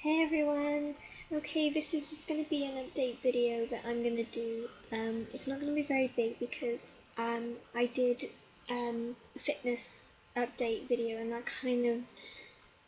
Hey everyone! Okay, this is just going to be an update video that I'm going to do. It's not going to be very big because I did a fitness update video and that kind of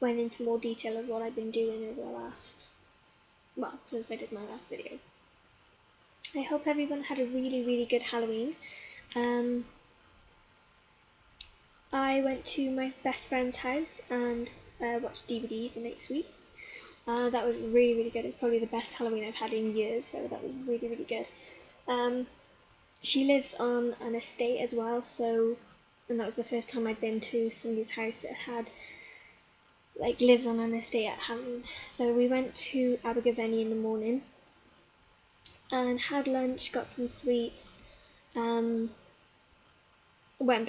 went into more detail of what I've been doing over the since I did my last video. I hope everyone had a really good Halloween. I went to my best friend's house and watched DVDs and ate sweets. That was really good. It's probably the best Halloween I've had in years, so that was really good. She lives on an estate as well, and that was the first time I'd been to somebody's house that had lives on an estate at Halloween. So we went to Abergavenny in the morning and had lunch, got some sweets, went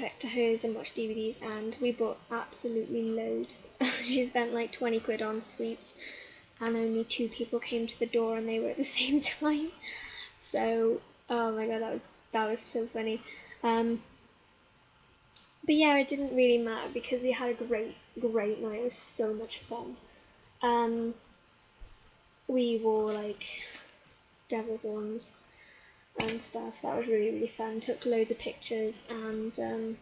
back to hers and watched DVDs, and we bought absolutely loads. She spent like 20 quid on sweets, and only 2 people came to the door and they were at the same time. So, oh my god, that was so funny. But yeah, it didn't really matter because we had a great night. It was so much fun. We wore devil horns and stuff. That was really fun. Took loads of pictures, and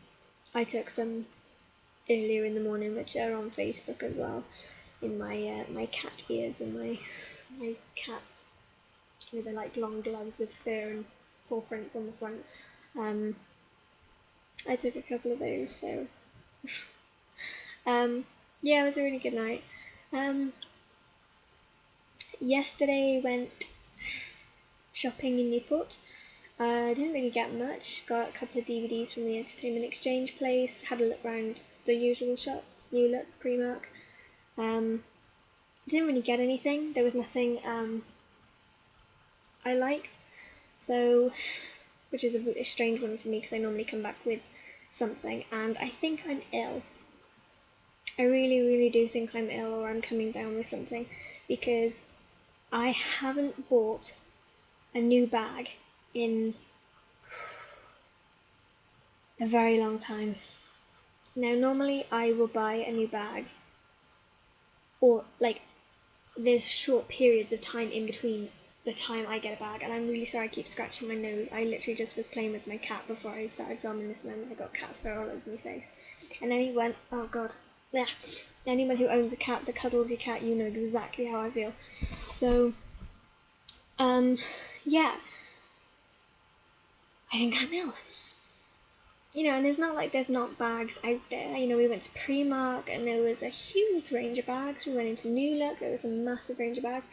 I took some earlier in the morning, which are on Facebook as well, in my cat ears and my cats with the long gloves with fur and paw prints on the front. I took a couple of those, so yeah, it was a really good night. Yesterday went shopping in Newport. I didn't really get much. Got a couple of DVDs from the Entertainment Exchange place. Had a look around the usual shops, New Look, Primark. Didn't really get anything. There was nothing I liked, so which is a strange one for me because I normally come back with something, and I think I'm ill. I really do think I'm ill, or I'm coming down with something, because I haven't bought a new bag in a very long time. Now, normally I will buy a new bag, or there's short periods of time in between the time I get a bag, and I'm really sorry I keep scratching my nose. I literally just was playing with my cat before I started filming this, and I got cat fur all over my face. And anyone, oh god, yeah, anyone who owns a cat that cuddles your cat, you know exactly how I feel. So, yeah, I think I'm ill. And it's not like there's not bags out there. We went to Primark and there was a huge range of bags. We went into New Look, there was a massive range of bags.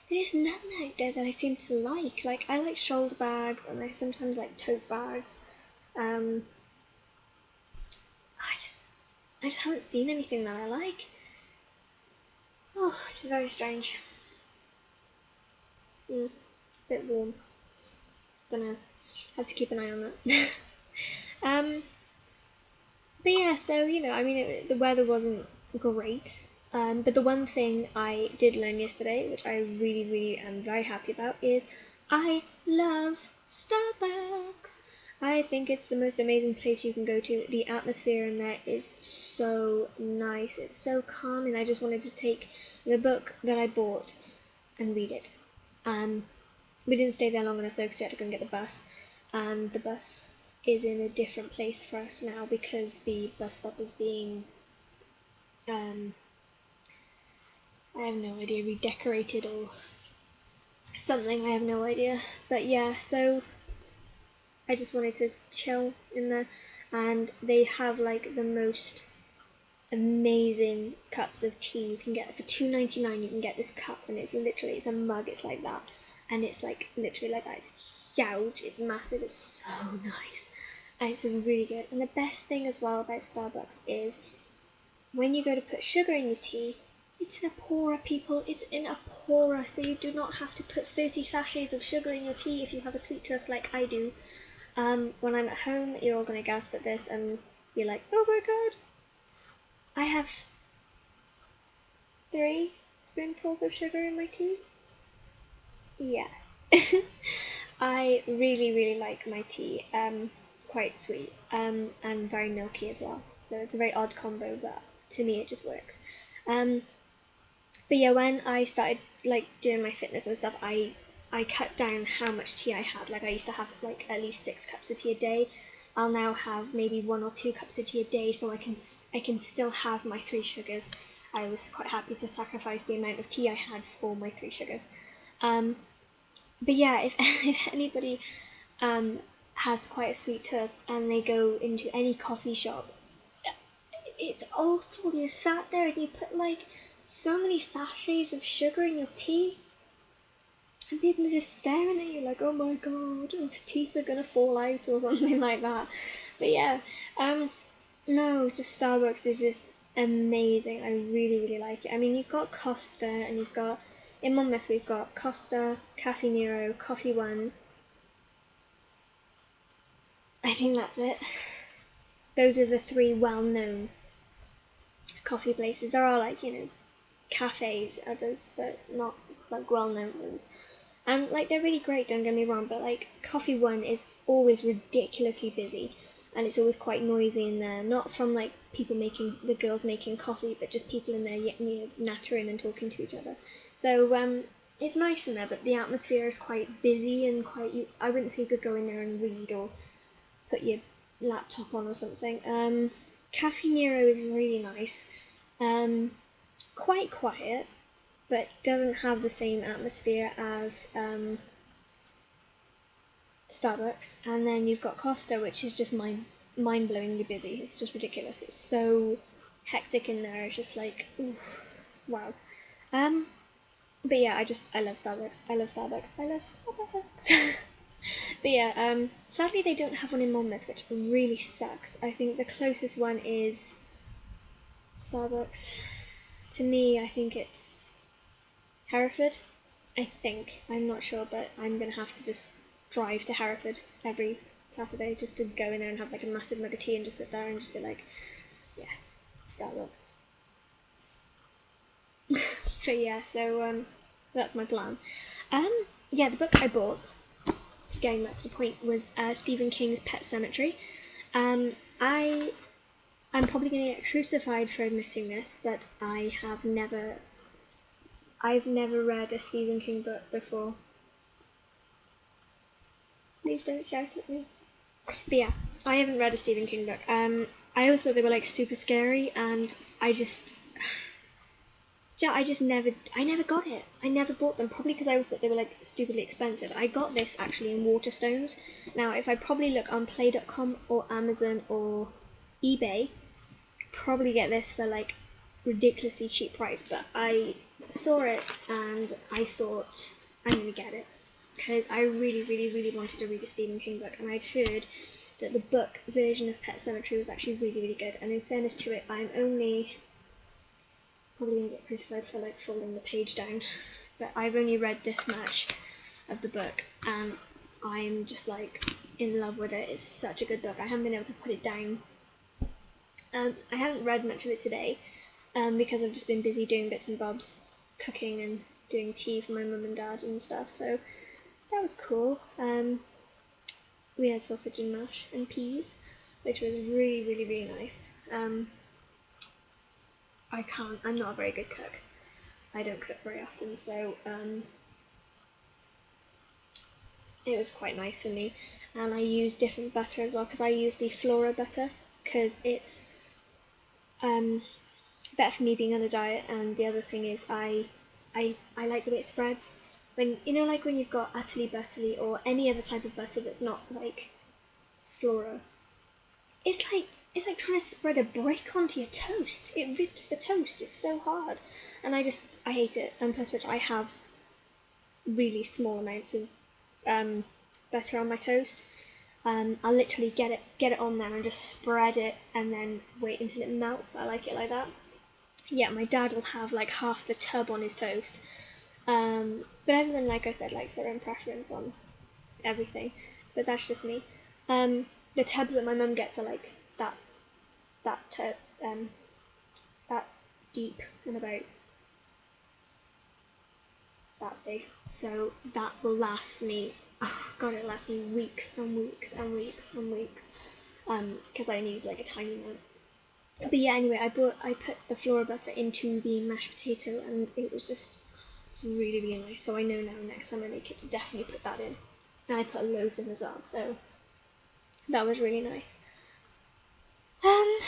There's nothing out there that I seem to like. I like shoulder bags, and I sometimes like tote bags. I just haven't seen anything that I like. Oh, this is very strange. A bit warm. Don't know. Have to keep an eye on that. But yeah, so the weather wasn't great. But the one thing I did learn yesterday, which I really am very happy about, is I love Starbucks. I think it's the most amazing place you can go to. The atmosphere in there is so nice. It's so calming. I just wanted to take the book that I bought and read it. We didn't stay there long enough though, because we had to go and get the bus. And the bus is in a different place for us now because the bus stop is being I have no idea, redecorated or something, I have no idea. But yeah, so I just wanted to chill in there, and they have the most amazing cups of tea you can get. For $2.99 you can get this cup, and it's a mug, it's like that, and it's literally like that. It's huge, it's massive, it's so nice, and it's really good. And the best thing as well about Starbucks is when you go to put sugar in your tea, it's in a pourer, people. It's in a pourer, so you do not have to put 30 sachets of sugar in your tea if you have a sweet tooth like I do. When I'm at home, you're all going to gasp at this and be like, oh my god. I have 3 spoonfuls of sugar in my tea. Yeah. I really like my tea. Quite sweet, and very milky as well. So it's a very odd combo, but to me it just works. But yeah, when I started like doing my fitness and stuff, I cut down how much tea I had. Like I used to have like at least 6 cups of tea a day. I'll now have maybe 1 or 2 cups of tea a day, so I can still have my 3 sugars. I was quite happy to sacrifice the amount of tea I had for my 3 sugars. But yeah, if if anybody has quite a sweet tooth and they go into any coffee shop, it's awful. You sat there and you put like so many sachets of sugar in your tea, and people are just staring at you like, oh my god, teeth are gonna fall out or something like that. But yeah, no, just Starbucks is just amazing. I really, really like it. I mean, you've got Costa, and you've got, in Monmouth, we've got Costa, Caffè Nero, Coffee One. I think that's it. Those are the three well known coffee places. There are, like, cafes, others, but not like well known ones. And like they're really great, don't get me wrong, but like Coffee One is always ridiculously busy, and it's always quite noisy in there. Not from like people making the girls making coffee, but just people in there, nattering and talking to each other. So it's nice in there, but the atmosphere is quite busy and quite. I wouldn't say you could go in there and read or put your laptop on or something. Cafe Nero is really nice, quite quiet, but doesn't have the same atmosphere as Starbucks. And then you've got Costa, which is just mind-blowingly busy. It's just ridiculous. It's so hectic in there. It's just like, oof, wow. Um, but yeah, I love Starbucks. I love Starbucks. I love Starbucks. But yeah, sadly they don't have one in Monmouth, which really sucks. I think the closest one is Starbucks. To me, I think it's Hereford. I think. I'm not sure, but I'm going to have to just drive to Hereford every Saturday just to go in there and have like a massive mug of tea and just sit there and just be like, yeah, Starbucks. But yeah, so that's my plan. Yeah, the book I bought, going back to the point, was Stephen King's Pet Cemetery. I I'm probably going to get crucified for admitting this, but I've never read a Stephen King book before. Please don't shout at me. But yeah, I haven't read a Stephen King book. I always thought they were like super scary, and I never got it. I never bought them, probably because I always thought they were like stupidly expensive. I got this actually in Waterstones. Now, if I probably look on Play.com or Amazon or eBay, probably get this for like ridiculously cheap price. But I saw it and I thought I'm gonna get it because I really, really, really wanted to read a Stephen King book, and I'd heard that the book version of Pet Sematary was actually really, really good. And in fairness to it, I'm only probably gonna get crucified for like folding the page down, but I've only read this much of the book, and I'm just like in love with it. It's such a good book. I haven't been able to put it down. I haven't read much of it today, because I've just been busy doing bits and bobs, cooking and doing tea for my mum and dad and stuff. So that was cool. We had sausage and mash and peas, which was really, really, really nice. I'm not a very good cook. I don't cook very often, so it was quite nice for me. And I use different butter as well, because I use the Flora butter, because it's better for me being on a diet. And the other thing is I like the way it spreads. When like when you've got utterly butterly or any other type of butter that's not like Flora, it's like trying to spread a brick onto your toast. It rips the toast. It's so hard, and I hate it. And plus, which I have really small amounts of butter on my toast. I'll literally get it on there and just spread it, and then wait until it melts. I like it like that. Yeah, my dad will have like half the tub on his toast. But everyone, like I said, likes their own preference on everything. But that's just me. The tubs that my mum gets are like that tub, that deep and about that big. So that will last me. Oh god, it'll last me weeks and weeks and weeks and weeks. Because I only use like a tiny amount. But yeah, anyway, I put the flora butter into the mashed potato, and it was just really, really nice. So I know now next time I make it to definitely put that in. And I put loads in as well, so that was really nice. I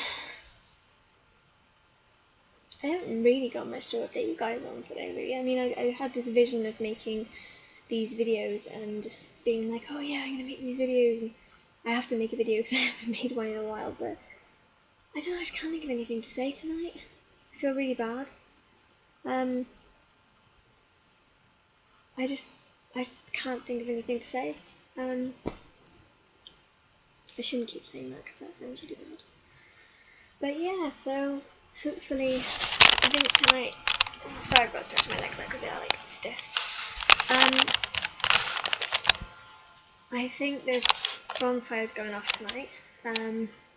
haven't really got much to update you guys on today, really. I mean, I had this vision of making these videos and just being like, oh yeah, I'm gonna make these videos, and I have to make a video because I haven't made one in a while, but I don't know, I just can't think of anything to say tonight. I feel really bad. I just can't think of anything to say. I shouldn't keep saying that because that sounds really bad. But yeah, so hopefully, I think tonight. Oh, sorry, I've got to stretch my legs out because they are like stiff. I think there's bonfires going off tonight,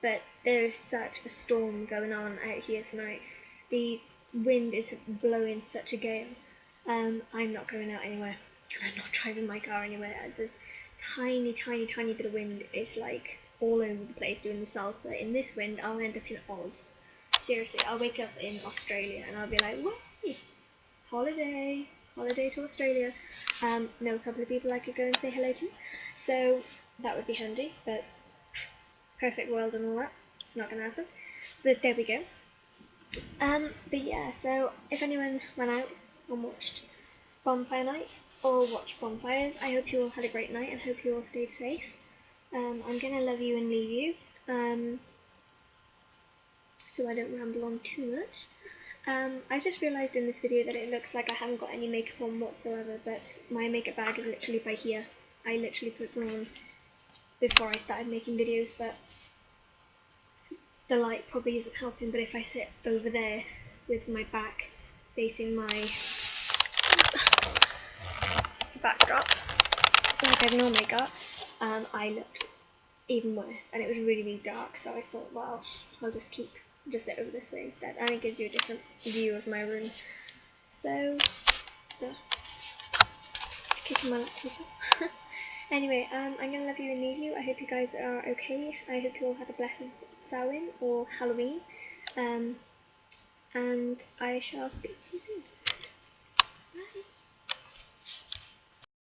but there is such a storm going on out here tonight. The wind is blowing such a gale. I'm not going out anywhere. I'm not driving my car anywhere. The tiny, tiny, tiny bit of wind is like all over the place doing the salsa. In this wind, I'll end up in Oz. Seriously, I'll wake up in Australia and I'll be like, "Whee! Holiday to Australia." Know a couple of people I could go and say hello to, so that would be handy, but perfect world and all that, it's not going to happen. But there we go. But yeah, so if anyone went out and watched Bonfire Night or watched Bonfires, I hope you all had a great night and hope you all stayed safe. I'm going to love you and leave you, so I don't ramble on too much. I just realised in this video that it looks like I haven't got any makeup on whatsoever, but my makeup bag is literally by here. I literally put some on before I started making videos, but the light probably isn't helping. But if I sit over there with my back facing my backdrop, like I've normally got, I looked even worse, and it was really, really dark, so I thought, well, I'll just sit over this way instead, and it gives you a different view of my room. So, kicking my laptop up. Anyway, I'm gonna love you and leave you. I hope you guys are okay. I hope you all had a blessed Samhain or Halloween. And I shall speak to you soon.